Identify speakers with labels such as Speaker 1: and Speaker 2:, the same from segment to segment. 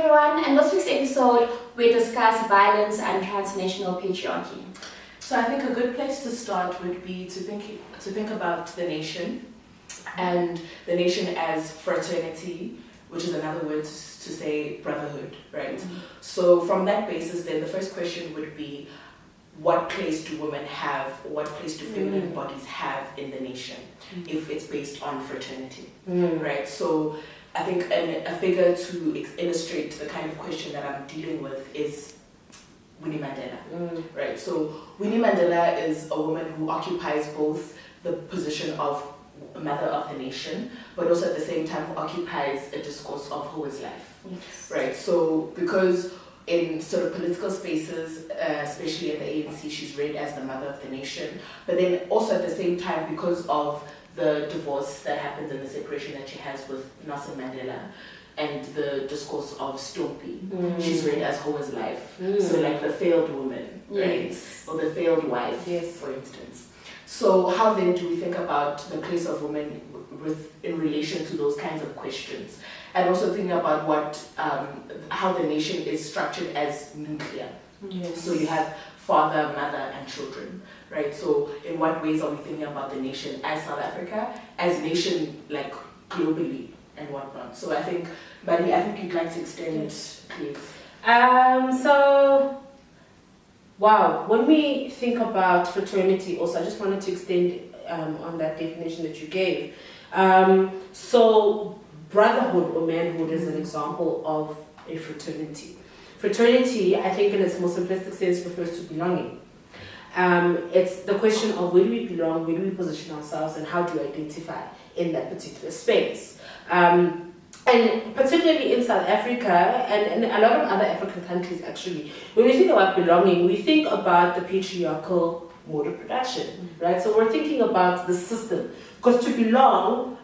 Speaker 1: everyone, and this week's episode we discuss violence and transnational patriarchy.
Speaker 2: So I think a good place to start would be to think about the nation, and the nation as fraternity, which is another word to say brotherhood, right? Mm-hmm. So from that basis, then the first question would be, what place do women have, what place do feminine bodies have in the nation, if it's based on fraternity, right? So I think a figure to illustrate the kind of question that I'm dealing with is Winnie Mandela, right? So Winnie Mandela is a woman who occupies both the position of mother of the nation, but also at the same time who occupies a discourse of who is life, right? So because in sort of political spaces, especially at the ANC, she's read as the mother of the nation, but then also at the same time because of the divorce that happens and the separation that she has with Nelson Mandela and the discourse of Stompie, she's read as who is life. So like the failed woman, right? Or the failed wife, for instance. So how then do we think about the place of women in relation to those kinds of questions? And also thinking about how the nation is structured as nuclear. So you have father, mother, and children, right? So in what ways are we thinking about the nation as South Africa, as nation like globally and whatnot? So I think, Buddy, you'd like to extend, please.
Speaker 3: Wow, when we think about fraternity also, I just wanted to extend on that definition that you gave. So brotherhood or manhood is an example of a fraternity. Fraternity, I think in its most simplistic sense, refers to belonging. It's the question of where do we belong, where do we position ourselves, and how do we identify in that particular space. And particularly in South Africa and a lot of other African countries actually, when we think about belonging, we think about the patriarchal mode of production, right? So we're thinking about the system, because to belong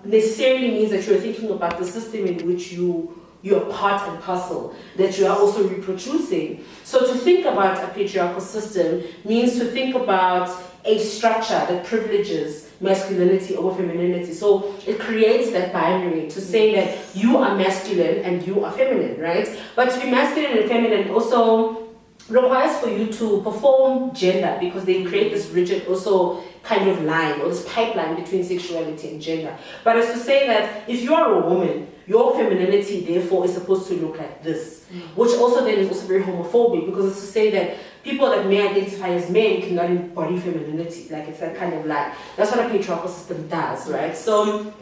Speaker 3: necessarily means that you're thinking about the system in which you're part and parcel, that you are also reproducing. So to think about a patriarchal system means to think about a structure that privileges masculinity over femininity. So it creates that binary to say that you are masculine and you are feminine, right? But to be masculine and feminine also requires for you to perform gender, because they create this rigid also kind of line or this pipeline between sexuality and gender. But it's to say that if you are a woman, your femininity therefore is supposed to look like this, which also then is also very homophobic, because it's to say that people that may identify as men cannot embody femininity. Like it's that kind of lie. That's what a patriarchal system does, right? So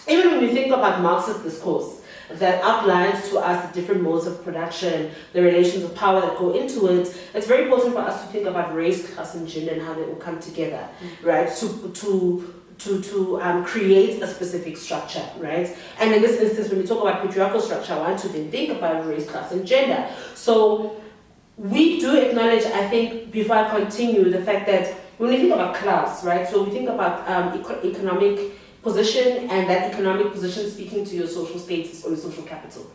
Speaker 3: even when we think about Marxist discourse that outlines to us the different modes of production, the relations of power that go into it, it's very important for us to think about race, class, and gender and how they all come together, right? To create a specific structure, right? And in this instance, when we talk about patriarchal structure, I want to then think about race, class, and gender. So we do acknowledge, I think, before I continue, the fact that when we think about class, right? So we think about economic position, and that economic position speaking to your social status or your social capital.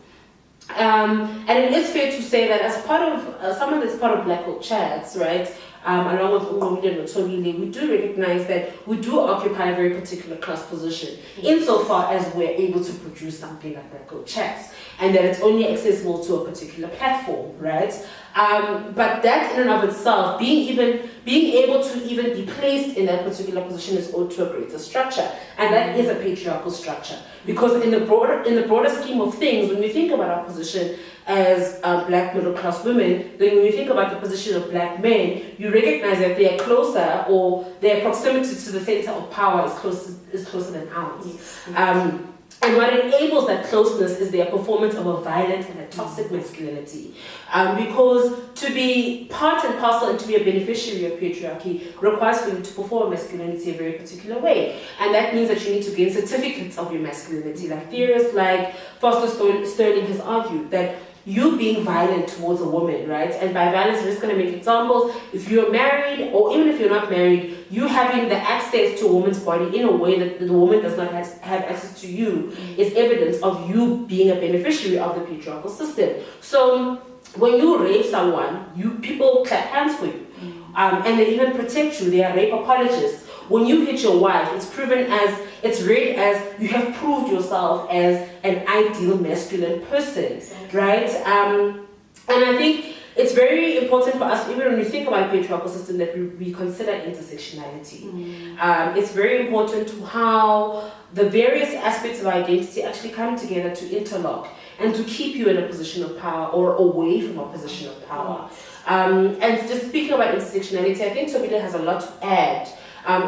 Speaker 3: And it is fair to say that as part of someone that's part of Black Hawk Chats, right, along with Umomide and Otobile, we do recognize that we do occupy a very particular class position insofar as we're able to produce something like Black Hawk Chats, and that it's only accessible to a particular platform, right? But that in and of itself, being able to even be placed in that particular position is owed to a greater structure, and that is a patriarchal structure. Because in the broader scheme of things, when we think about our position as Black middle class women, then when we think about the position of Black men, you recognize that they are closer, or their proximity to the center of power is closer than ours. And what enables that closeness is their performance of a violent and a toxic masculinity. Because to be part and parcel and to be a beneficiary of patriarchy requires for you to perform masculinity a very particular way. And that means that you need to gain certificates of your masculinity. Like theorists like Foster Sterling has argued that you being violent towards a woman, right? And by violence, I'm just going to make examples. If you're married, or even if you're not married, you having the access to a woman's body in a way that the woman does not have access to you is evidence of you being a beneficiary of the patriarchal system. So when you rape someone, people clap hands for you. And they even protect you. They are rape apologists. When you hit your wife, it's proven as it's read as you have proved yourself as an ideal masculine person, right? And I think it's very important for us, even when we think about patriarchal system, that we consider intersectionality. It's very important to how the various aspects of identity actually come together to interlock and to keep you in a position of power or away from a position of power. And just speaking about intersectionality, I think Tobile has a lot to add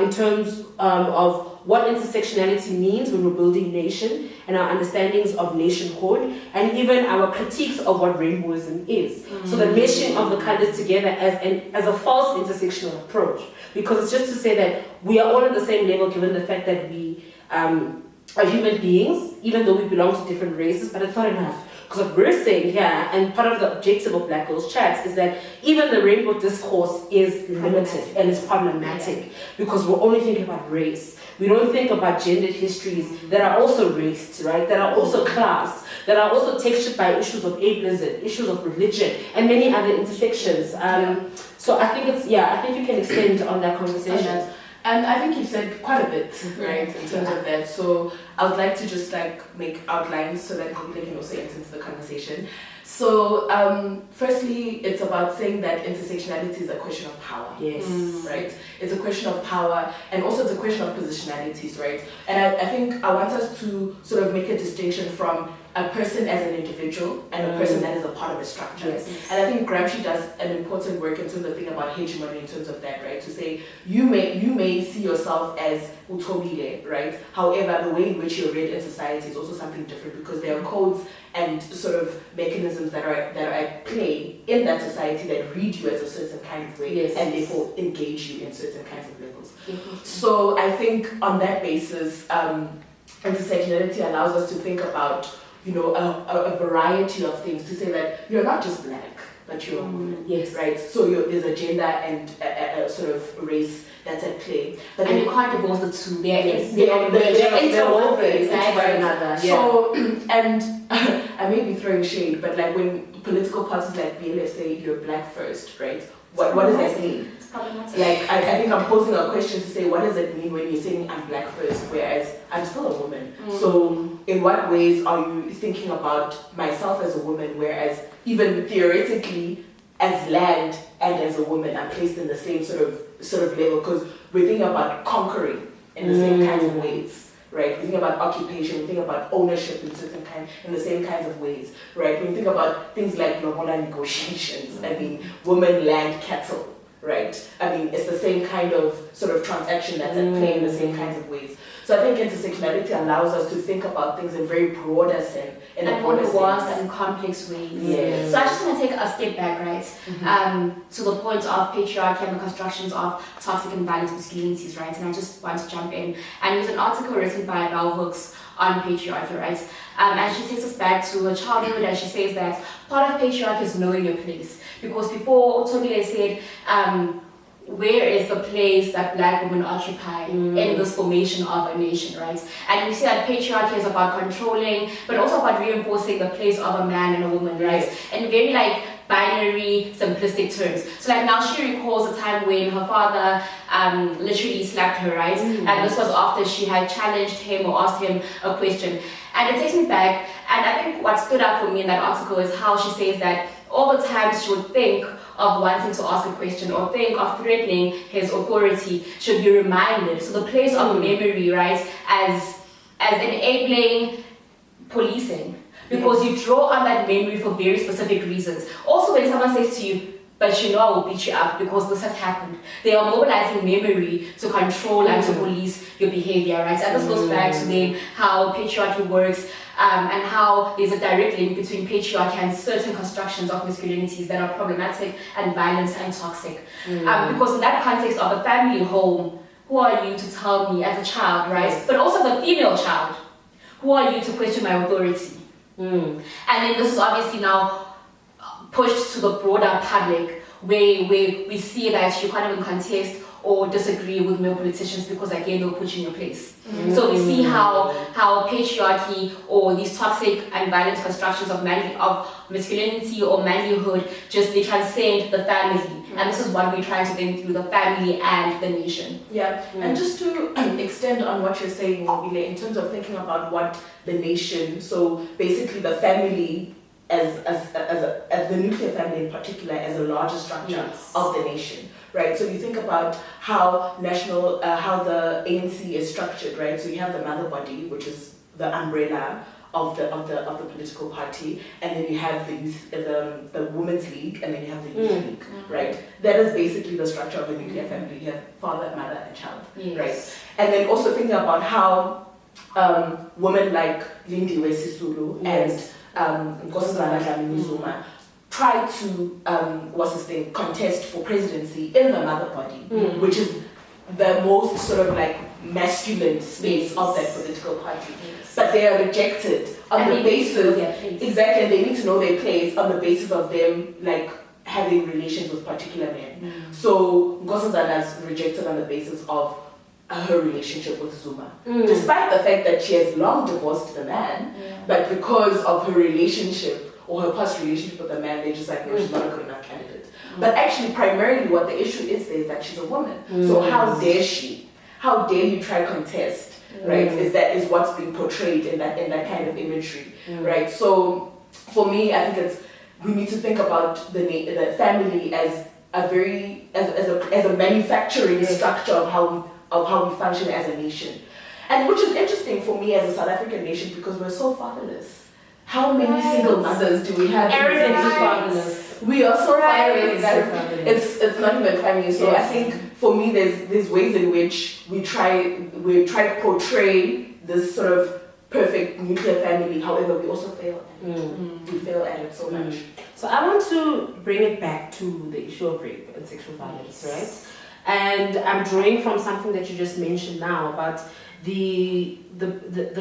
Speaker 3: in terms of what intersectionality means when we're building nation and our understandings of nationhood and even our critiques of what rainbowism is. So the meshing of the colors together as a false intersectional approach, because it's just to say that we are all at the same level given the fact that we are human beings, even though we belong to different races, but it's not enough. Because what we're saying here, and part of the objective of Black Girls Chats, is that even the rainbow discourse is limited and is problematic because we're only thinking about race. We don't think about gendered histories that are also raced, right? That are also classed, that are also textured by issues of ableism, issues of religion, and many other intersections. So I think I think you can extend on that conversation.
Speaker 2: And I think you said quite a bit, right, in terms of that. So I would like to just make outlines so that Kimberle can also enter into the conversation. So firstly, it's about saying that intersectionality is a question of power.
Speaker 3: Yes.
Speaker 2: Right? It's a question of power, and also it's a question of positionalities, right? And I think I want us to sort of make a distinction from a person as an individual and a person that is a part of a structure.
Speaker 3: Yes.
Speaker 2: And I think Gramsci does an important work in terms of thinking about hegemony in terms of that, right? To say you may see yourself as utobile, right? However, the way in which you're read in society is also something different because there are codes and sort of mechanisms that are at play in that society that read you as a certain kind of way and therefore engage you in certain kinds of levels. So I think on that basis, intersectionality allows us to think about a variety of things, to say that you're not just Black, but you're a woman, right? So there's a gender and a sort of race that's at play. But
Speaker 1: and you can't divorce the two. They're
Speaker 3: interwoven
Speaker 1: into
Speaker 3: one another.
Speaker 2: So, and I may be throwing shade, but like when political parties like BLF say you're Black first, right? What does that mean? Like, I think I'm posing a question to say, what does it mean when you're saying I'm Black first, whereas I'm still a woman? So in what ways are you thinking about myself as a woman, whereas even theoretically as land and as a woman I'm placed in the same sort of level? Because we're thinking about conquering in the same kinds of ways, right? We think about occupation, we think about ownership in the same kinds of ways, right? When we think about things like lobola negotiations, I mean, woman, land, cattle, right? I mean, it's the same kind of sort of transaction that's at play in the same kinds of ways. So I think intersectionality allows us to think about things in very broader sense, in a broader sense.
Speaker 1: And complex ways.
Speaker 2: Yes.
Speaker 1: So I just want to take a step back, right? To the point of patriarchy and the constructions of toxic and violent masculinities, right? And I just want to jump in. And there's an article written by Bell Hooks on patriarchy, right? And she takes us back to her childhood, and she says that part of patriarchy is knowing your place. Because before, Tobile said, where is the place that Black women occupy in this formation of a nation, right? And we see that patriarchy is about controlling, but also about reinforcing the place of a man and a woman, right? And very binary, simplistic terms. So now she recalls a time when her father literally slapped her, right? And this was after she had challenged him or asked him a question. And it takes me back, and I think what stood out for me in that article is how she says that all the times she would think of wanting to ask a question or think of threatening his authority should be reminded. So the place of memory, right, as enabling policing. Because you draw on that memory for very specific reasons. Also, when someone says to you, but I will beat you up because this has happened, they are mobilizing memory to control and to police your behavior, right? And this goes back to then how patriarchy works and how there's a direct link between patriarchy and certain constructions of masculinities that are problematic and violent and toxic. Because in that context of the family home, who are you to tell me as a child, right? But also the female child, who are you to question my authority? And then this is obviously now pushed to the broader public where we see that you can't even contest or disagree with male politicians because again they'll put you in your place. So we see how patriarchy or these toxic and violent constructions of masculinity or manlyhood they transcend the family. And this is what we're trying to think through, the family and the nation.
Speaker 2: Yeah, and just to extend on what you're saying, Mobile, in terms of thinking about what the nation, so basically the family as the nuclear family in particular as a larger structure of the nation, right? So you think about how how the ANC is structured, right? So you have the mother body, which is the umbrella of the political party, and then you have the youth, the women's league, and then you have the youth league, right? That is basically the structure of the nuclear family. You have father, mother, and child, right? And then also thinking about how women like Lindiwe Sisulu and Nkosazana Dlamini-Zuma try to contest for presidency in the mother body, which is the most sort of like masculine space of that political party. But they are rejected on the basis, exactly, and they need to know their place on the basis of them like having relations with particular men. So Nkosazana is rejected on the basis of her relationship with Zuma, despite the fact that she has long divorced the man, but because of her relationship or her past relationship with the man, they're just like, no, she's not a good enough candidate. But actually, primarily what the issue is that she's a woman. So how dare she? How dare you try to contest? Right? Is what's being portrayed in that kind of imagery, right? So for me, I think we need to think about the family as a manufacturing structure of how we function as a nation, and which is interesting for me as a South African nation because we're so fatherless. How many single mothers do we have?
Speaker 3: Everything is fatherless.
Speaker 2: We are so fatherless that it's not even family. So I think for me, there's ways in which we try to portray this sort of perfect nuclear family. However, we also fail. We fail at it so much.
Speaker 3: So I want to bring it back to the issue of rape and sexual violence, right? And I'm drawing from something that you just mentioned now about the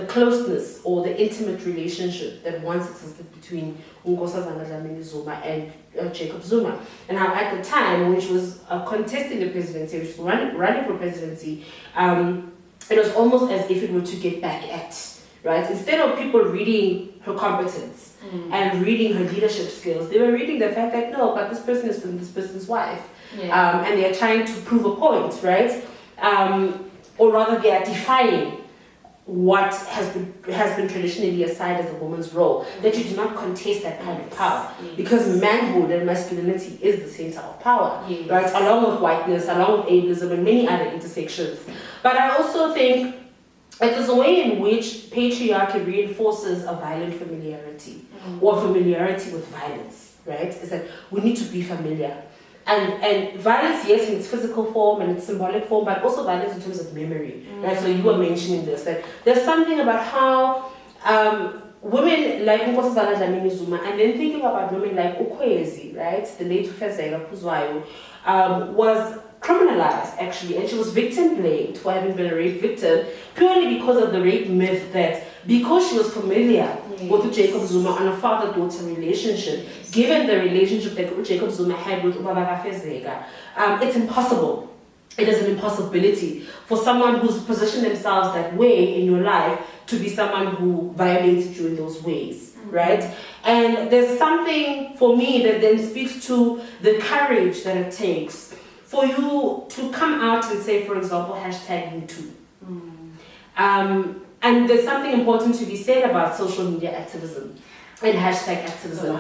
Speaker 3: closeness or the intimate relationship that once existed between Nkosazana Dlamini-Zuma and Jacob Zuma. And how at the time, when she was contesting the presidency, which was running for presidency, it was almost as if it were to get back at, right? Instead of people reading her competence and reading her leadership skills, they were reading the fact that, no, but this person has been this person's wife. And they're trying to prove a point, right? Or rather, they are defying what has been traditionally assigned as a woman's role, that you do not contest that kind of power, because manhood and masculinity is the center of power, right? Along with whiteness, along with ableism, and many other intersections. But I also think that there's a way in which patriarchy reinforces a violent familiarity, or familiarity with violence, right? Is that we need to be familiar. And violence, yes, in its physical form and its symbolic form, but also violence in terms of memory, right? So you were mentioning this, that there's something about how women like Nkosazana Dlamini-Zuma, and then thinking about women like Ukwezi, right, the late Ufezeka Kuzwayo, was criminalized actually, and she was victim blamed for having been a rape victim purely because of the rape myth that because she was familiar with Jacob Zuma on a father-daughter relationship, given the relationship that Jacob Zuma had with Ubaba Fezeka, it's impossible. It is an impossibility for someone who's positioned themselves that way in your life to be someone who violated you in those ways, right? And there's something for me that then speaks to the courage that it takes for you to come out and say, for example, #MeToo. And there's something important to be said about social media activism and hashtag activism.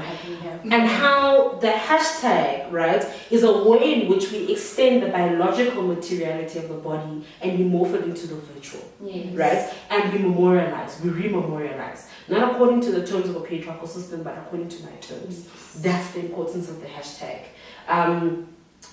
Speaker 3: And how the hashtag, right, is a way in which we extend the biological materiality of the body and we morph it into the virtual, right? And we memorialize, we rememorialize. Not according to the terms of a patriarchal system, but according to my terms. That's the importance of the hashtag. And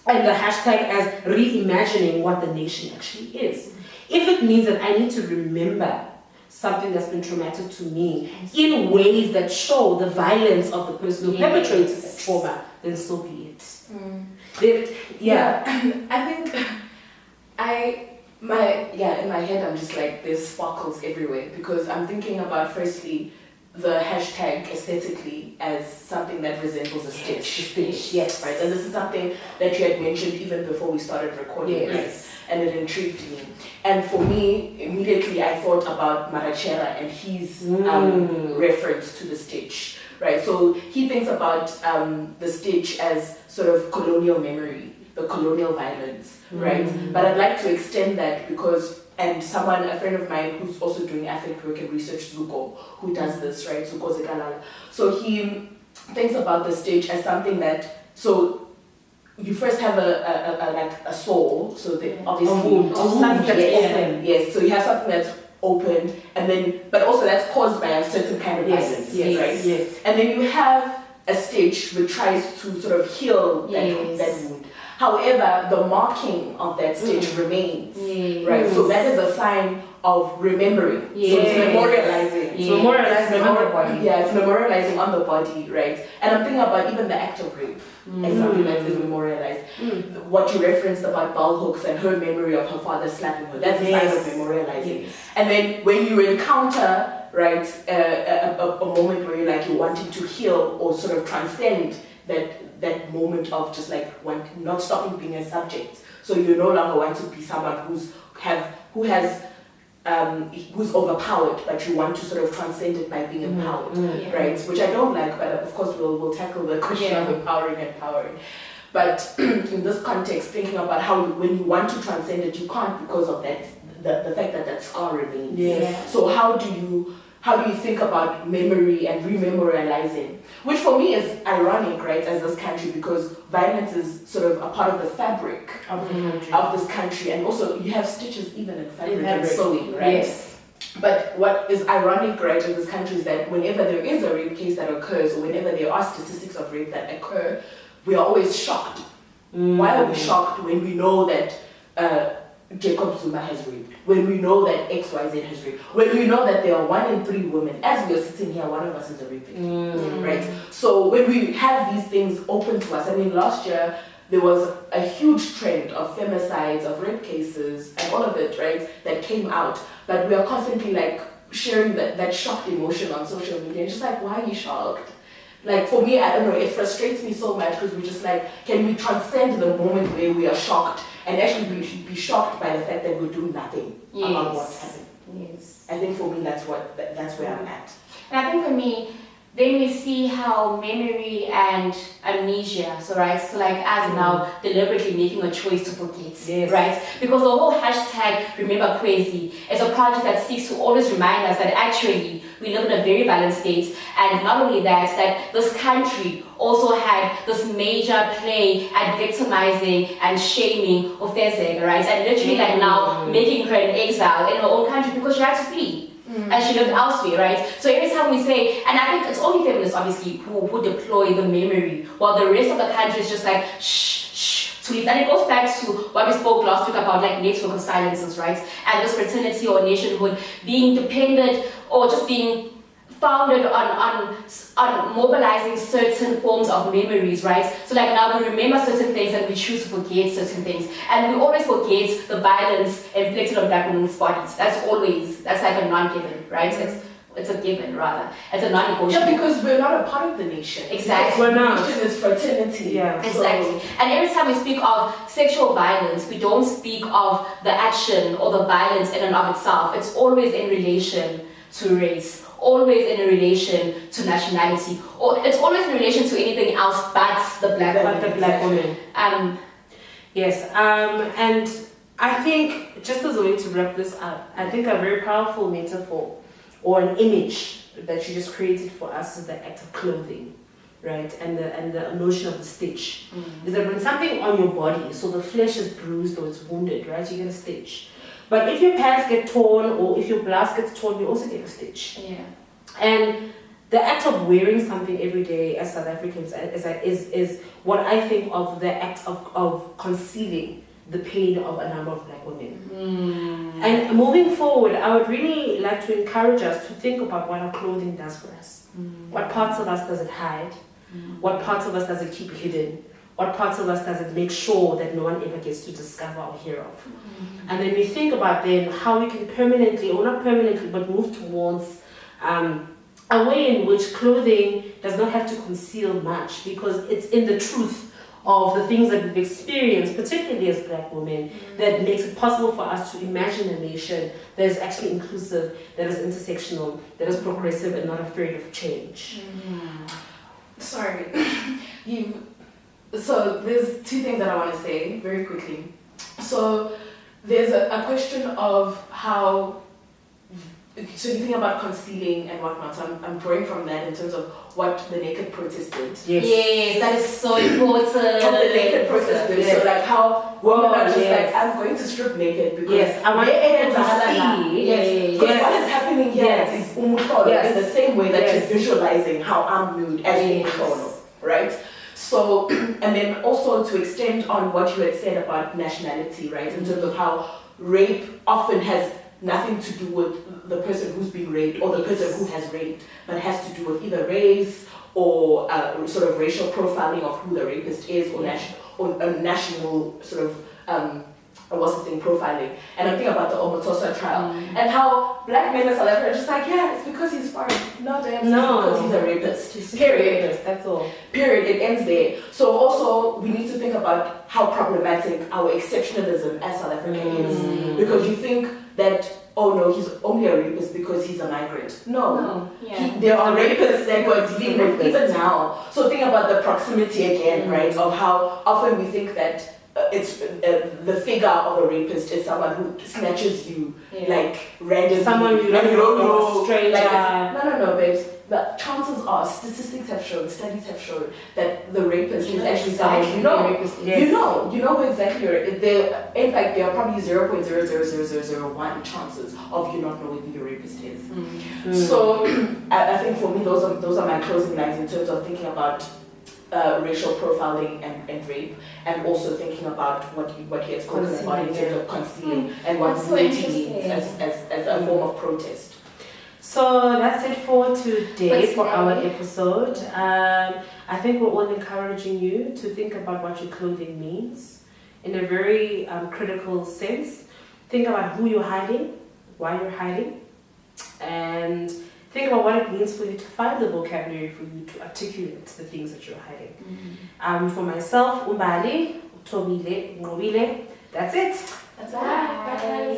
Speaker 3: the hashtag as reimagining what the nation actually is. If it means that I need to remember something that's been traumatic to me in ways that show the violence of the person who perpetrated that trauma, then so be it.
Speaker 2: I think in my head I'm just like, there's sparkles everywhere, because I'm thinking about, firstly, the hashtag aesthetically as something that resembles a stitch.
Speaker 3: Yes.
Speaker 2: Right. And this is something that you had mentioned even before we started recording.
Speaker 3: Yes.
Speaker 2: Right? And it intrigued me. And for me, immediately I thought about Marachera and his reference to the stitch. Right. So he thinks about the stitch as sort of colonial memory, the colonial violence. Right. But I'd like to extend that because a friend of mine who's also doing affect work and research, Zuko, who does this, right? Zuko Zekalala. So he thinks about the stitch as something that, so you first have a soul, so obviously
Speaker 3: something that's open.
Speaker 2: Yes, so you have something that's open, and then, but also that's caused by a certain kind of violence, right?
Speaker 3: Yes.
Speaker 2: And then you have a stitch which tries to sort of heal that wound. However, the marking of that stitch remains, right? So that is a sign of remembering. So it's memorializing.
Speaker 3: It's memorializing on the body.
Speaker 2: Yeah, it's memorializing on the body, right? And I'm thinking about even the act of rape as something that is memorialized. What you referenced about bell hooks and her memory of her father slapping her, that's a sign of memorializing. And then when you encounter, right, a moment where you're wanting to heal or sort of transcend that moment of just not stopping being a subject. So you no longer want to be someone who's overpowered, but you want to sort of transcend it by being empowered, right? Which I don't like, but of course we'll tackle the question of empowering. But in this context, thinking about how when you want to transcend it, you can't because of that the fact that scar remains.
Speaker 3: Yes.
Speaker 2: So how do you think about memory and rememorializing? Which for me is ironic, right, as this country, because violence is sort of a part of the fabric of this country, and also you have stitches even in fabric and sewing, right?
Speaker 3: Yes.
Speaker 2: But what is ironic, right, in this country is that whenever there is a rape case that occurs, or whenever there are statistics of rape that occur, we are always shocked. Why are we shocked when we know that Jacob Zuma has raped, when we know that XYZ has raped, when we know that there are 1 in 3 women, as we are sitting here, one of us is a rapist, right? So when we have these things open to us, I mean, last year there was a huge trend of femicides, of rape cases, and all of it, right, that came out, but we are constantly sharing that shocked emotion on social media. It's just why are you shocked? For me, I don't know, it frustrates me so much because we just can we transcend the moment where we are shocked and actually be shocked by the fact that we're doing nothing about what's happening.
Speaker 1: Yes.
Speaker 2: I think for me that's where I'm at.
Speaker 1: And I think for me, then we see how memory and amnesia, as now deliberately making a choice to forget, right? Because the whole hashtag Remember Crazy is a project that seeks to always remind us that actually we live in a very violent state, and not only that this country also had this major play at victimizing and shaming of Thezeg, right? And literally now making her an exile in her own country because she had to flee. And she lived elsewhere, right? So every time we say, and I think it's only feminists obviously who deploy the memory, while the rest of the country is just shh, to leave. And it goes back to what we spoke last week about network of silences, right? And this fraternity or nationhood being dependent or just being founded on mobilizing certain forms of memories, right? So now we remember certain things and we choose to forget certain things. And we always forget the violence inflicted on Black women's bodies. That's a non-given, right? It's a given rather. It's a non-negotiable.
Speaker 2: Yeah, because we're not a part of the nation.
Speaker 1: Exactly.
Speaker 2: We're not. The nation is fraternity.
Speaker 3: Yeah.
Speaker 1: Exactly. And every time we speak of sexual violence, we don't speak of the action or the violence in and of itself. It's always in relation to race. Always in relation to nationality, or it's always in relation to anything else but the black woman.
Speaker 3: Yes, and I think just as a way to wrap this up, I think a very powerful metaphor or an image that you just created for us is the act of clothing, right? And the notion of the stitch is that when something on your body, so the flesh is bruised or it's wounded, right? You get a stitch. But if your pants get torn or if your blouse gets torn, you also get a stitch.
Speaker 1: Yeah.
Speaker 3: And the act of wearing something every day as South Africans is what I think of the act of concealing the pain of a number of Black women. And moving forward, I would really like to encourage us to think about what our clothing does for us. What parts of us does it hide? What parts of us does it keep hidden? What parts of us does it make sure that no one ever gets to discover or hear of? And then we think about then how we can permanently, or not permanently, but move towards a way in which clothing does not have to conceal much, because it's in the truth of the things that we've experienced, particularly as Black women, that makes it possible for us to imagine a nation that is actually inclusive, that is intersectional, that is progressive, and not afraid of change.
Speaker 2: Sorry. So there's two things that I want to say very quickly. So there's a question of how, so you think about concealing and whatnot, so I'm drawing from that in terms of what the naked protest did.
Speaker 1: Yes, that is so important.
Speaker 2: What the naked protest did.
Speaker 3: Yes.
Speaker 2: So like how women are just
Speaker 3: yes.
Speaker 2: like, I'm going to strip naked because
Speaker 3: Yes, I want
Speaker 2: able
Speaker 3: to see.
Speaker 2: Yes. Because what is happening here
Speaker 3: Yes.
Speaker 2: is umuhlono,
Speaker 3: Yes.
Speaker 2: in the same way that
Speaker 3: Yes.
Speaker 2: you're visualizing how I'm nude as
Speaker 3: Yes.
Speaker 2: umuhlono, right? So, and then also to extend on what you had said about nationality, right? In terms of how rape often has nothing to do with the person who's being raped or the person who has raped, but has to do with either race or sort of racial profiling of who the rapist is, or national sort of what's the thing, profiling. And I'm thinking about the Omotosa trial and how Black men in South Africa are just like, yeah, it's because he's foreign. No, damn, it's because he's a rapist. Period.
Speaker 3: That's all.
Speaker 2: Period. It ends there. So also we need to think about how problematic our exceptionalism as South Africa is, because you think that, oh no, he's only a rapist because he's a migrant. No. There are rapists that we're dealing with even now. So think about the proximity again, right? Of how often we think that it's the figure of a rapist is someone who snatches you like randomly.
Speaker 3: Someone you don't know, a stranger.
Speaker 2: Like, no, babes. The chances are, statistics have shown, studies have shown that the rapist is actually someone you know. You know who exactly you're. In fact, there are probably 0.00001 chances of you not knowing who your rapist is. So I think for me, those are my closing lines in terms of thinking about racial profiling and rape, and also thinking about what he had spoken about in terms of concealing and what unity means as a form of protest.
Speaker 3: So that's it for today for our episode. I think we're all encouraging you to think about what your clothing means in a very critical sense. Think about who you're hiding, why you're hiding, and think about what it means for you to find the vocabulary for you to articulate the things that you're hiding. For myself, Umbali, Utomile, Ngobile, that's it.
Speaker 2: That's all. Bye.